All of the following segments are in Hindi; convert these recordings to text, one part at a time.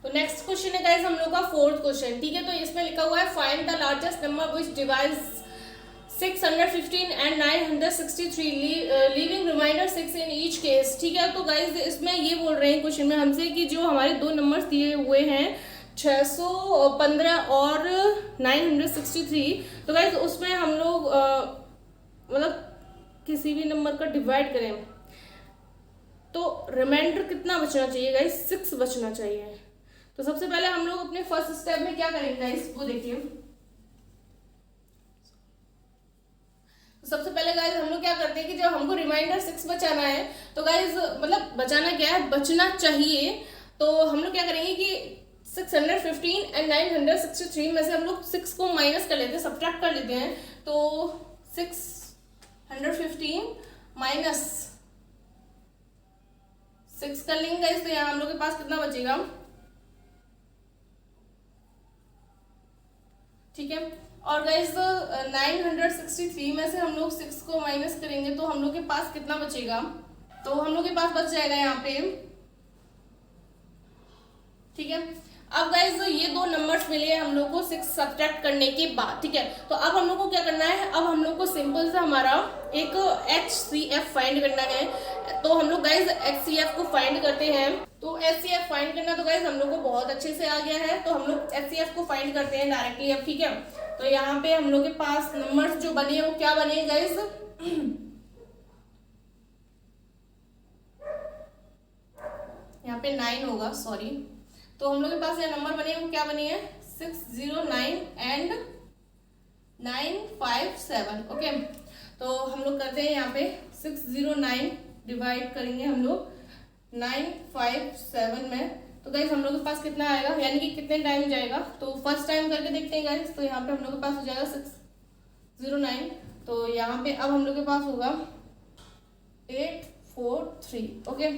तो नेक्स्ट क्वेश्चन है गाइस हम लोग का फोर्थ क्वेश्चन, ठीक है। तो इसमें लिखा हुआ है find the largest number which divides 615 and 963 leaving remainder 6 in each case, ठीक है। तो गाइज इसमें ये बोल रहे हैं क्वेश्चन में हमसे कि जो हमारे दो नंबर्स दिए हुए हैं 615 और 963, तो गाइज उसमें हम लोग मतलब किसी भी नंबर का डिवाइड करें तो रिमाइंडर कितना बचना चाहिए गाइज, 6 बचना चाहिए। तो सबसे पहले हम लोग अपने फर्स्ट स्टेप में क्या करेंगे गाइज वो देखिए। सबसे पहले गाइज हम लोग क्या करते हैं कि जब हमको रिमाइंडर 6 बचाना है तो गाइज मतलब बचाना क्या है, बचना चाहिए। तो हम लोग क्या करेंगे कि 615 एंड 963 में से हम लोग 6 को माइनस कर लेते हैं, सब्ट्रैक्ट कर लेते हैं। तो 615 माइनस 6 कर लेंगे गाइज, तो यहाँ हम लोग के पास कितना बचेगा, ठीक है। और गाइज 963 में से हम लोग 6 को माइनस करेंगे तो हम लोग के पास कितना बचेगा, तो हम लोग के पास बच जाएगा यहाँ पे, ठीक है। अब गाइज ये दो नंबर्स मिले हम लोग को 6 सब्ट्रैक्ट करने के बाद, ठीक है। तो अब हम लोग को क्या करना है, अब हम लोग को सिंपल सा हमारा एक HCF फाइंड करना है। तो हम लोग गाइज HCF को फाइंड करते हैं। तो HCF फाइंड करना तो गाइज हम लोग को बहुत अच्छे से आ गया है, तो हम लोग HCF को फाइंड करते हैं डायरेक्टली अब, ठीक है। तो यहाँ पे हम लोग के पास नंबर्स जो बने हैं वो क्या बने गाइज, यहाँ पे 9 होगा, सॉरी। तो हम लोग के पास ये नंबर बने हैं वो क्या बने हैं, 609 एंड 957, ओके। तो हम लोग करते हैं यहाँ पे 609 डिवाइड करेंगे हम लोग 957 में, तो गाइस हम लोग के पास कितना आएगा, यानी कि कितने टाइम जाएगा। तो फर्स्ट टाइम करके देखते हैं गाइस। तो यहाँ पे हम लोग के पास हो जाएगा 609, तो यहाँ पे अब हम लोग के पास होगा 843, ओके।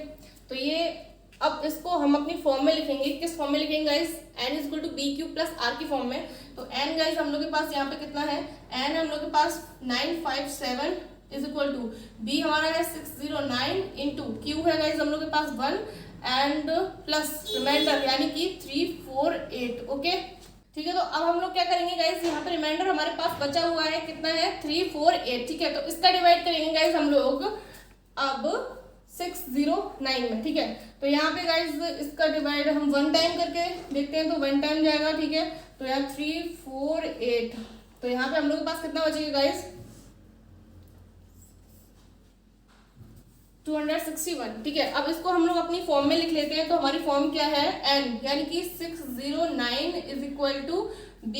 तो ये अब इसको हम अपनी फॉर्म में लिखेंगे, किस फॉर्म में लिखेंगे guys, n is equal to B Q plus R की फॉर्म में। तो n गाइस हम लोग के पास यहाँ पे कितना है, n हम लोग के पास 957 इज इक्वल टू b हमारा है 609 इंटू क्यू है गाइस हम लोग के पास 1 एंड प्लस रिमाइंडर यानी कि 348, ओके, ठीक है। तो अब हम लोग क्या करेंगे गाइस, यहाँ पे रिमाइंडर हमारे पास बचा हुआ है, कितना है 348, ठीक है। तो इसका डिवाइड करेंगे गाइस हम लोग अब 609 में, ठीक है। तो यहाँ पे गाइज इसका डिवाइड हम 1 टाइम करके देखते हैं, तो 1 टाइम जाएगा, ठीक है। तो यहाँ 348, तो यहाँ पे हम लोग के पास कितना बचेगा गाइज, 261, ठीक है। अब इसको हम लोग अपनी फॉर्म में लिख लेते हैं। तो हमारी फॉर्म क्या है, n यानी कि 609 is equal to b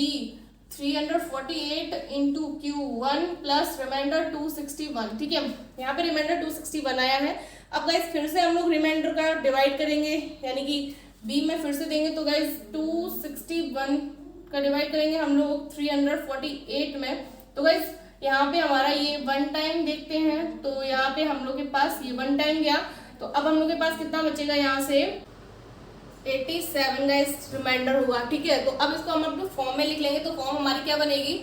348 into Q 1 plus remainder 261, ठीक है। यहाँ पे रिमाइंडर 261 आया है। अब गाइज फिर से हम लोग रिमाइंडर का डिवाइड करेंगे, यानी कि b में फिर से देंगे, तो गाइज 261 का डिवाइड करेंगे हम लोग 348 में। तो गाइज यहाँ पे हमारा ये 1 टाइम देखते हैं, तो यहाँ पे हम लोग के पास ये 1 टाइम गया। तो अब हम लोग के पास कितना बचेगा, यहाँ से 87 गाइस रिमाइंडर हुआ, ठीक है। तो अब इसको हम अपने फॉर्म में लिख लेंगे। तो फॉर्म हमारी क्या बनेगी,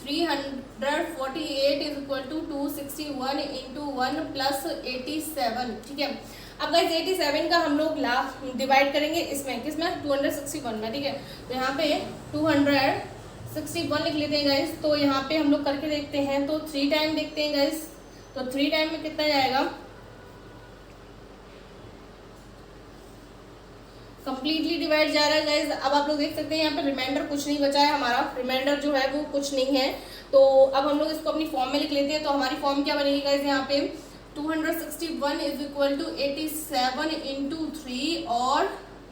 348 is equal to 261 into 1 plus 87, ठीक है। अब गाइस 87 का हम लोग लास्ट डिवाइड करेंगे इसमें, किसमें, 261 में, ठीक है। तो यहाँ पे 261 लिख लेते हैं गाइस। तो यहाँ पे हम लोग करके देखते हैं, तो 3 टाइम देखते हैं गाइस। तो 3 टाइम में कितना जाएगा, कंप्लीटली डिवाइड जा रहा है गाइज। अब आप लोग देख सकते हैं यहाँ पे रिमाइंडर कुछ नहीं बचा है, हमारा रिमाइंडर जो है वो कुछ नहीं है। तो अब हम लोग इसको अपनी फॉर्म में लिख लेते हैं। तो हमारी फॉर्म क्या बनेगी गाइज, यहाँ पे 261 इज इक्वल टू 87 इंटू 3 और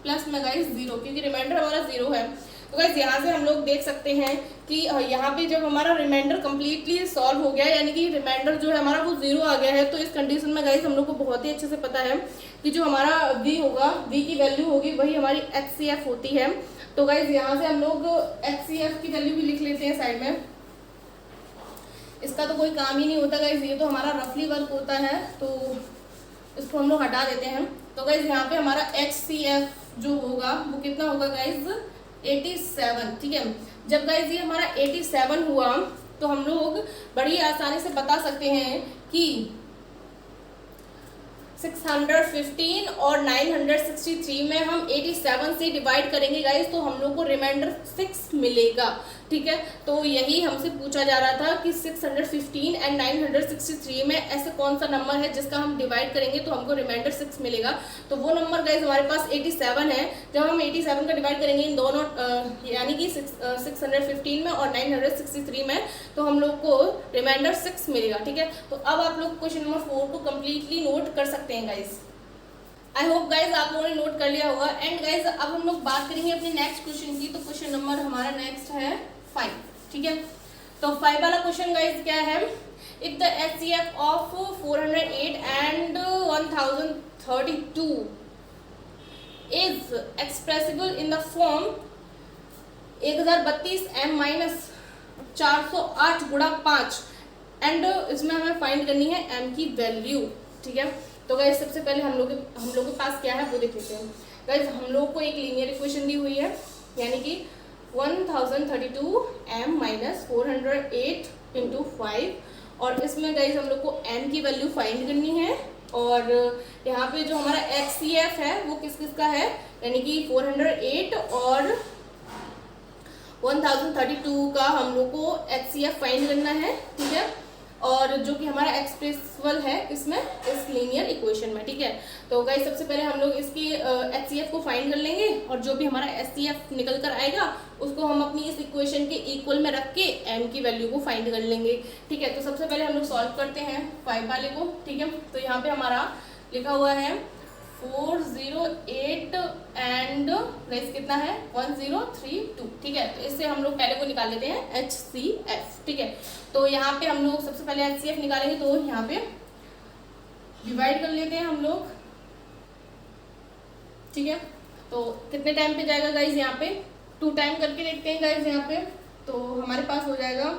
प्लस में गाइज 0, क्योंकि रिमाइंडर हमारा 0 है। तो गाइज यहाँ से हम लोग देख सकते हैं कि यहाँ पे जब हमारा रिमाइंडर कम्प्लीटली सॉल्व हो गया, यानी कि रिमाइंडर जो है हमारा वो 0 आ गया है। तो इस कंडीशन में गाइज हम लोग को बहुत ही अच्छे से पता है कि जो हमारा v होगा, v की वैल्यू होगी वही हमारी HCF होती है। तो गाइज यहाँ से हम लोग HCF की वैल्यू भी लिख लेते हैं साइड में। इसका तो कोई काम ही नहीं होता गाइज, ये तो हमारा रफली वर्क होता है, तो इसको हम लोग हटा देते हैं। तो गाइज यहाँ पे हमारा HCF जो होगा वो कितना होगा गाइज, 87, ठीक है। जब गाइज ये हमारा 87 हुआ तो हम लोग बड़ी आसानी से बता सकते हैं कि 615 और 963 में हम 87 से डिवाइड करेंगे गाइस, तो हम लोग को रिमाइंडर 6 मिलेगा। ठीक है, तो यही हमसे पूछा जा रहा था कि 615 एंड 963 में ऐसा कौन सा नंबर है जिसका हम डिवाइड करेंगे तो हमको रिमाइंडर 6 मिलेगा। तो वो नंबर गाइस हमारे पास 87 है। जब हम 87 का डिवाइड करेंगे इन दोनों यानी कि 615 में और 963 में, तो हम लोग को रिमाइंडर 6 मिलेगा। ठीक है, तो अब आप लोग क्वेश्चन नंबर 4 को कम्प्लीटली नोट कर सकते हैं गाइस। आई होप गाइज आप लोगों ने नोट कर लिया होगा। एंड गाइज अब हम लोग बात करेंगे अपने नेक्स्ट क्वेश्चन की। तो क्वेश्चन नंबर हमारा नेक्स्ट है 5। ठीक है, तो 5 वाला क्वेश्चन गाइज क्या है, if the HCF of 408 and 1032 is expressible in the form 1032 m minus 408 गुणा 5 एंड इसमें हमें फाइंड करनी है m की वैल्यू। ठीक है, तो गाइज सबसे पहले हम लोग के पास क्या है वो देख लेते हैं। गाइज हम लोग को एक लीनियर इक्वेशन दी हुई है, यानी कि 1032 m माइनस 408 इंटू 5, और इसमें गाइज हम लोग को m की वैल्यू फाइंड करनी है। और यहाँ पे जो हमारा HCF है वो किस किस का है, यानी कि 408 और 1032 का हम लोग को HCF फाइंड करना है। ठीक है, और जो कि हमारा एक्सप्रेसिबल है इसमें इस लीनियर इक्वेशन में। ठीक है, तो गाइस सबसे पहले हम लोग इसकी HCF को फाइंड कर लेंगे, और जो भी हमारा HCF निकल कर आएगा उसको हम अपनी इस इक्वेशन के इक्वल में रख के m की वैल्यू को फाइंड कर लेंगे। ठीक है, तो सबसे पहले हम लोग सॉल्व करते हैं 5 वाले को। ठीक है, तो यहाँ पे हमारा लिखा हुआ है 408 एंड गाइस कितना है 1032। ठीक है, तो इससे हम लोग पहले को निकाल लेते हैं HCF। ठीक है, तो यहाँ पे हम लोग सबसे पहले HCF निकालेंगे, तो यहाँ पे डिवाइड कर लेते हैं हम लोग। ठीक है, तो कितने टाइम पे जाएगा गाइज, यहाँ पे 2 टाइम करके देखते हैं गाइज। यहाँ पे तो हमारे पास हो जाएगा।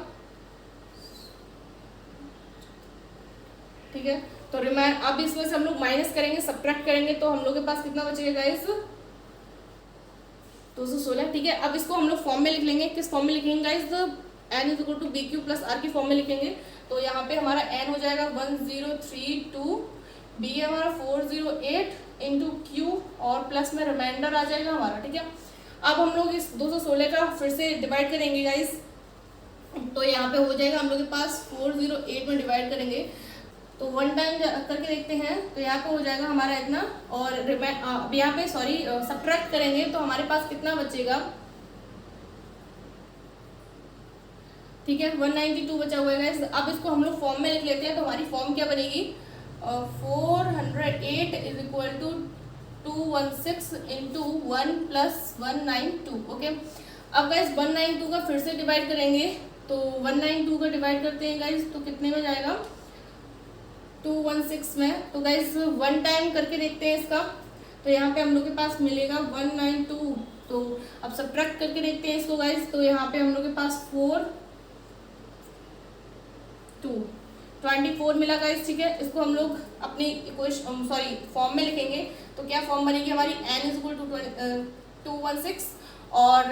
ठीक है, तो अब इसमें से हम लोग माइनस करेंगे, सब्ट्रैक्ट करेंगे, तो हम लोग के पास कितना बचेगा गाइस 216। ठीक है, अब इसको हम लोग फॉर्म में लिख लेंगे। किस फॉर्म में लिखेंगे guys, n is equal to BQ plus R की फॉर्म में लिखेंगे। तो यहाँ पे हमारा n हो जाएगा 1032, B हमारा 408 इंटू Q, और प्लस में रिमाइंडर आ जाएगा हमारा। ठीक है, अब हम लोग इस 216 का फिर से डिवाइड करेंगे गाइस, तो यहाँ पे हो जाएगा हम लोग के पास 408 में डिवाइड करेंगे तो 1 टाइम करके देखते हैं, तो यहाँ पे हो जाएगा हमारा इतना, और अब यहाँ पे सब्ट्रैक्ट करेंगे तो हमारे पास कितना बचेगा। ठीक है, 192 बचा हुआ है। अब इसको हम लोग फॉर्म में लिख लेते हैं, तो हमारी फॉर्म क्या बनेगी 408 is equal to 216 into 1 plus 192। Okay, अब गाइस 192 का फिर से डिवाइड करेंगे, तो 192 का डिवाइड करते हैं गाइस, तो कितने में जाएगा 216 में। तो गाइस 1 टाइम करके देखते हैं इसका, तो यहाँ पे हम लोग के पास मिलेगा 192। तो अब सब्ट्रैक्ट करके देखते हैं इसको गाइस, तो यहाँ पे हम लोग के पास 24 मिला गाइस। ठीक है, इसको हम लोग अपनी इक्वेशन फॉर्म में लिखेंगे, तो क्या फॉर्म बनेगी हमारी n इज इक्वल टू 216, और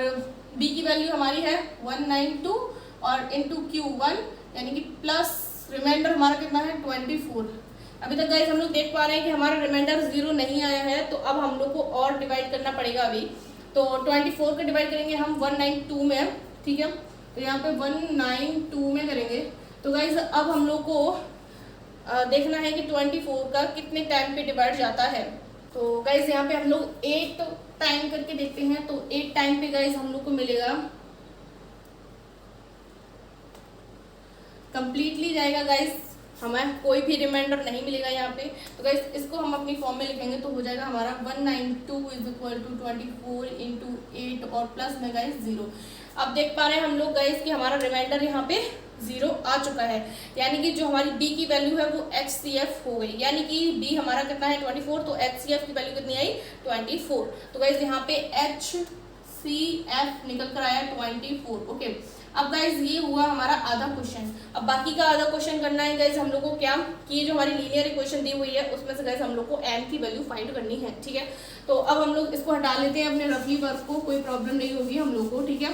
b की वैल्यू हमारी है 192 और इंटू Q1, यानी कि प्लस रिमाइंडर हमारा कितना है 24। अभी तक गाइस हम लोग देख पा रहे हैं कि हमारा रिमाइंडर 0 नहीं आया है, तो अब हम लोग को और डिवाइड करना पड़ेगा अभी। तो 24 का डिवाइड करेंगे हम 192 में। ठीक है, तो यहाँ पे 192 में करेंगे, तो गाइस अब हम लोग को देखना है कि 24 का कितने टाइम पे डिवाइड जाता है। तो गाइस यहाँ पे हम लोग 8 टाइम करके देखते हैं, तो 8 टाइम पे गाइस हम लोग को मिलेगा, कंप्लीटली जाएगा गाइस, हमें कोई भी रिमाइंडर नहीं मिलेगा यहाँ पे। तो गाइस इसको हम अपनी फॉर्म में लिखेंगे, तो हो जाएगा हमारा 192 इज इक्वल टू 24 इंटू 8 और प्लस में गाइस 0। अब देख पा रहे हैं हम लोग गाइस कि हमारा रिमाइंडर यहाँ पे 0 आ चुका है, यानी कि जो हमारी b की वैल्यू है वो HCF हो गई, यानी कि b हमारा कितना है 24, तो HCF की वैल्यू कितनी आई 24। तो गाइस यहाँ पे HCF निकल कर आया 24। ओके, अब गाइज ये हुआ हमारा आधा क्वेश्चन। अब बाकी का आधा क्वेश्चन करना है गाइज हम लोग को क्या, कि ये जो हमारी लीनियर इक्वेशन दी हुई है उसमें से गाइज हम लोग को m की वैल्यू फाइंड करनी है। ठीक है, तो अब हम लोग इसको हटा लेते हैं अपने रफली वर्क को, कोई प्रॉब्लम नहीं होगी हम लोग को। ठीक है,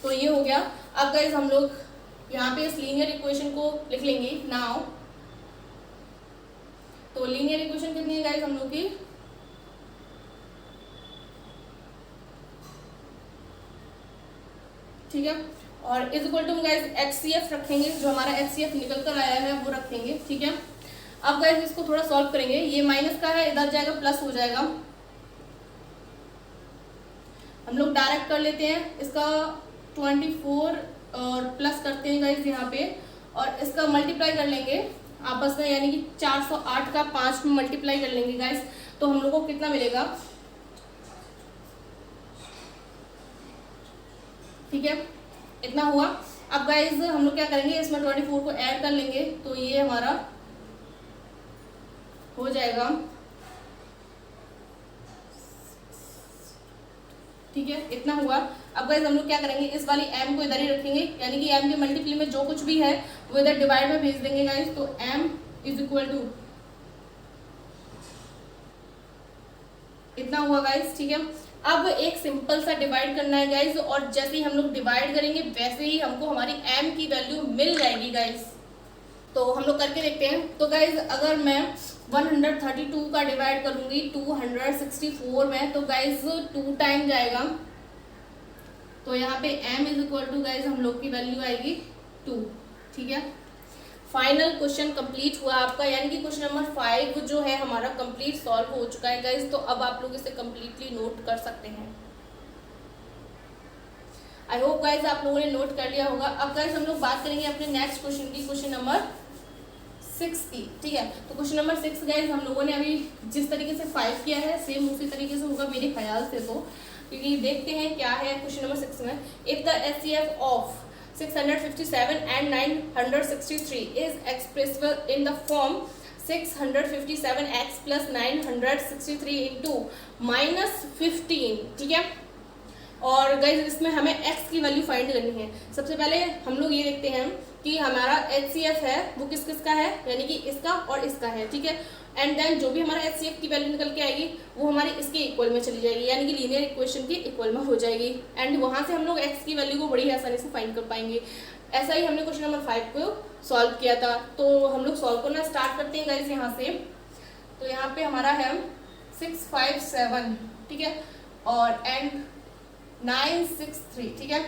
तो ये हो गया। अब गाइज हम लोग यहाँ पे इस लीनियर इक्वेशन को लिख लेंगे। नाउ तो लीनियर इक्वेशन कितनी है गाइस हम लोग की, ठीक है। और is equal to guys HCF रखेंगे, जो हमारा HCF निकल कर आया है वो रखेंगे, ठीक है। अब गाइस इसको थोड़ा सॉल्व करेंगे, ये माइनस का है, इधर जाएगा प्लस हो जाएगा। हम लोग डायरेक्ट कर लेते हैं इसका 24 और प्लस करते हैं गाइस यहाँ पे, और इसका मल्टीप्लाई कर लेंगे आपस में, यानी कि 408 का 5 में मल्टीप्लाई कर लेंगे गाइस, तो हम लोग को कितना मिलेगा, ठीक है, इतना हुआ। अब गाइस हम लोग क्या करेंगे, इसमें 24 को ऐड कर लेंगे, तो ये हमारा हो जाएगा, ठीक है, इतना हुआ। अब गाइस हम लोग क्या करेंगे, इस वाली m को इधर ही रखेंगे, यानी कि m के मल्टीप्ली में जो कुछ भी है वो इधर डिवाइड में भेज देंगे गाइस, तो m इज इक्वल टू इतना हुआ गाइस, ठीक है। अब एक सिंपल सा डिवाइड करना है गाइस, और जैसे ही हम लोग डिवाइड करेंगे वैसे ही हमको हमारी m की वैल्यू मिल जाएगी गाइस। तो हम लोग करके देखते हैं। तो गाइज अगर मैं 132 का डिवाइड करूंगी 264 में, तो गाइज 2 टाइम जाएगा, तो यहाँ पे m is equal to guys हम लोग की वैल्यू आएगी 2, ठीक है। फाइनल क्वेश्चन कंप्लीट हुआ आपका, यानी कि क्वेश्चन नंबर 5 जो है हमारा कंप्लीट सॉल्व हो चुका है गाइज। तो अब आप लोग इसे कंप्लीटली नोट कर सकते हैं। आई होप गाइज आप लोगों ने नोट कर लिया होगा। अब गाइज हम लोग बात करेंगे अपने नेक्स्ट क्वेश्चन की, क्वेश्चन नंबर 6 की, ठीक है। तो क्वेश्चन नंबर 6 गाइज हम लोगों ने अभी जिस तरीके से 5 किया है सेम उसी तरीके से होगा मेरे ख्याल से, तो क्योंकि देखते हैं क्या है क्वेश्चन नंबर 6 में। If the HCF of 657 and 963 is expressible in the form 657x plus 963 into -15, ठीक है। और गाइज इसमें हमें x की वैल्यू फाइंड करनी है। सबसे पहले हम लोग ये देखते हैं कि हमारा HCF है वो किस किस का है, यानी कि इसका और इसका है, ठीक है। एंड देन जो भी हमारा HCF की वैल्यू निकल के आएगी वो हमारी इसके इक्वल में चली जाएगी, यानी कि लीनियर इक्वेशन के इक्वल में हो जाएगी। एंड वहाँ से हम लोग x की वैल्यू को बड़ी आसानी से फाइंड कर पाएंगे। ऐसा ही हमने क्वेश्चन नंबर 5 को सॉल्व किया था। तो हम लोग सॉल्व करना स्टार्ट करते हैं गाइज यहाँ से। तो यहाँ पे हमारा है 657, ठीक है, और एंड 963, ठीक है,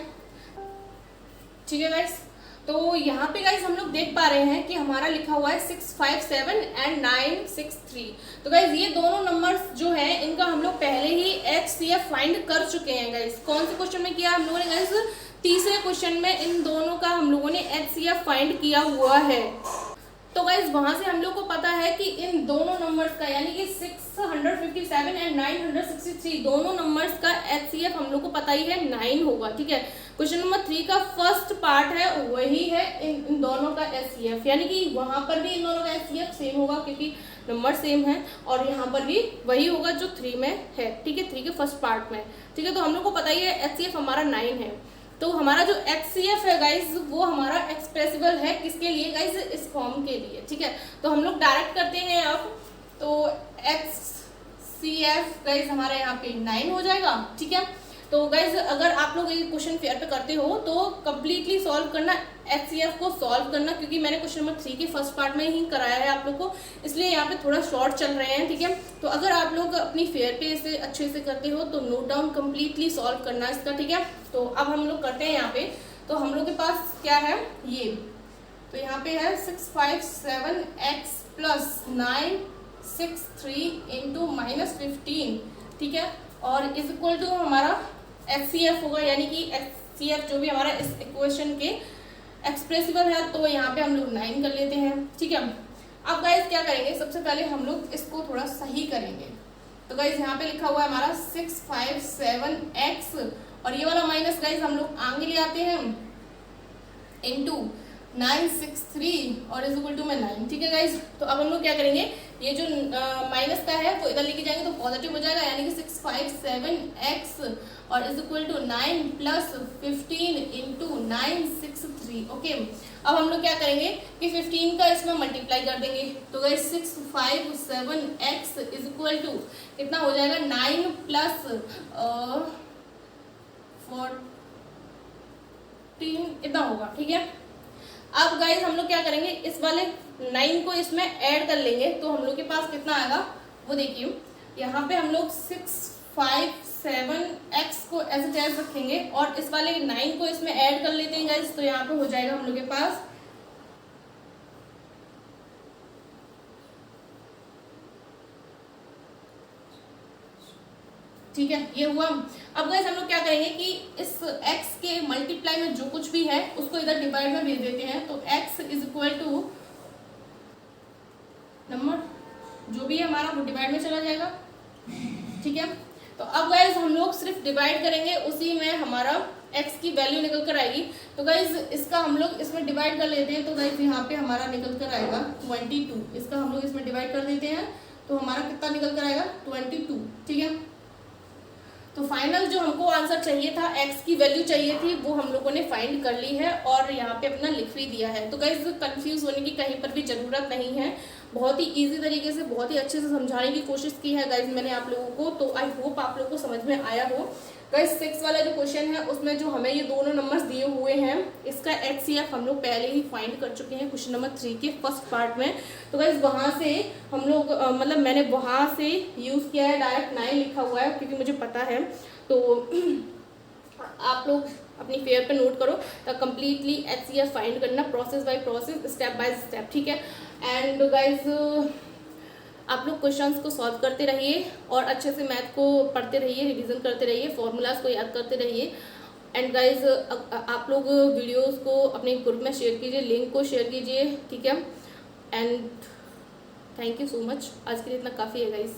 ठीक है गाइस। तो यहाँ पे गाइस हम लोग देख पा रहे हैं कि हमारा लिखा हुआ है 657 एंड 963। तो गाइस ये दोनों नंबर्स जो है इनका हम लोग पहले ही HCF फाइंड कर चुके हैं गाइस। कौन से क्वेश्चन में किया हम लोगों ने गाइस, तीसरे क्वेश्चन में इन दोनों का हम लोगों ने HCF फाइंड किया हुआ है। तो गाइज वहां से हम लोग को पता है कि इन दोनों नंबर्स का, यानी कि 657 एंड 963 दोनों नंबर्स का HCF हम लोग को पता ही है 9 होगा, ठीक है। क्वेश्चन नंबर 3 का फर्स्ट पार्ट है वही है इन दोनों का HCF, यानी कि वहां पर भी इन दोनों का HCF सेम होगा क्योंकि नंबर सेम है, और यहाँ पर भी वही होगा जो 3 में है, ठीक है, 3 के फर्स्ट पार्ट में, ठीक है। तो हम लोग को पता ही है HCF हमारा 9 है। तो हमारा जो HCF है गाइज वो हमारा एक्सप्रेसिबल है किसके लिए गाइज, इस फॉर्म के लिए, ठीक है। तो हम लोग डायरेक्ट करते हैं अब, तो HCF गाइज हमारा यहाँ पे 9 हो जाएगा, ठीक है। तो गाइज अगर आप लोग ये क्वेश्चन फेयर पे करते हो तो कम्प्लीटली सॉल्व करना HCF को सॉल्व करना, क्योंकि मैंने क्वेश्चन नंबर 3 के फर्स्ट पार्ट में ही कराया है आप लोग को, इसलिए यहाँ पे थोड़ा शॉर्ट चल रहे हैं, ठीक है। तो अगर आप लोग अपनी फेयर पे इसे अच्छे से करते हो तो नोट डाउन कम्प्लीटली सॉल्व करना इसका, ठीक है। तो अब हम लोग करते हैं यहाँ पे। तो हम लोग के पास क्या है ये, तो यहाँ पे है 657x प्लस 963 इंटू -15, ठीक है, और इज इक्वल टू हमारा HCF होगा, यानी कि HCF जो भी हमारा इस इक्वेशन के एक्सप्रेसिबल है, तो यहाँ पे हम लोग 9 कर लेते हैं, ठीक है। अब गाइज क्या करेंगे, सबसे पहले हम लोग इसको थोड़ा सही करेंगे। तो गाइज यहाँ पे लिखा हुआ है हमारा 657x, और ये वाला माइनस गाइज हम लोग आगे ले आते हैं इनटू 963 और इज इक्वल टू में 9, ठीक है गाइज। तो अब हम लोग क्या करेंगे, ये जो माइनस का है वो इधर लेके जाएंगे तो पॉजिटिव हो जाएगा, यानी कि 657x और is equal to 9 plus 15 into 963, okay. अब हम लोग क्या करेंगे कि 15 का इसमें मल्टीप्लाई कर देंगे, तो guys 657x is equal to कितना हो जाएगा, 9 प्लस 14 इतना होगा, ठीक है। अब गाइज हम लोग क्या करेंगे, इस वाले 9 को इसमें ऐड कर लेंगे तो हम लोग के पास कितना आएगा वो देखिए। यहाँ पे हम लोग 657x को एज इट एज रखेंगे और इस वाले 9 को इसमें ऐड कर लेते हैं गाइस, तो यहाँ पे हो जाएगा हम लोग के पास ठीक है, ये हुआ। अब गाइस हम लोग क्या करेंगे कि इस x के मल्टीप्लाई में जो कुछ भी है उसको इधर डिवाइड में भेज देते हैं, तो x is equal to number जो भी है हमारा वो डिवाइड में चला जाएगा, ठीक है। तो अब गाइस हम लोग सिर्फ डिवाइड करेंगे, उसी में हमारा x की वैल्यू निकल कर आएगी। तो गाइस इसका हम लोग इसमें डिवाइड कर लेते हैं, तो गाइस यहाँ पे हमारा निकल कर आएगा 22। इसका हम लोग इसमें डिवाइड कर देते हैं तो हमारा कितना निकल कर आएगा 22, ठीक है। तो फाइनल जो हमको आंसर चाहिए था, x की वैल्यू चाहिए थी, वो हम लोगों ने फाइंड कर ली है और यहाँ पे अपना लिख भी दिया है। तो गाइस कंफ्यूज होने की कहीं पर भी ज़रूरत नहीं है, बहुत ही इजी तरीके से बहुत ही अच्छे से समझाने की कोशिश की है गाइस मैंने आप लोगों को। तो आई होप आप लोगों को समझ में आया हो। गाइस 6 वाला जो क्वेश्चन है उसमें जो हमें ये दोनों नंबर्स दिए हुए हैं, इसका HCF हम लोग पहले ही फाइंड कर चुके हैं क्वेश्चन नंबर 3 के फर्स्ट पार्ट में। तो गाइस वहाँ से हम लोग मतलब मैंने वहाँ से यूज़ किया है, डायरेक्ट 9 लिखा हुआ है क्योंकि मुझे पता है। तो आप लोग अपनी फेयर पे नोट करो तो कम्प्लीटली HCF फाइंड करना process by process, step by step, ठीक है। एंड गाइस आप लोग क्वेश्चंस को सॉल्व करते रहिए और अच्छे से मैथ को पढ़ते रहिए, रिवीजन करते रहिए, फॉर्मूलाज को याद करते रहिए। एंड गाइस आप लोग वीडियोस को अपने ग्रुप में शेयर कीजिए, लिंक को शेयर कीजिए, ठीक है। And thank you so much, आज के लिए इतना काफ़ी है गाइस।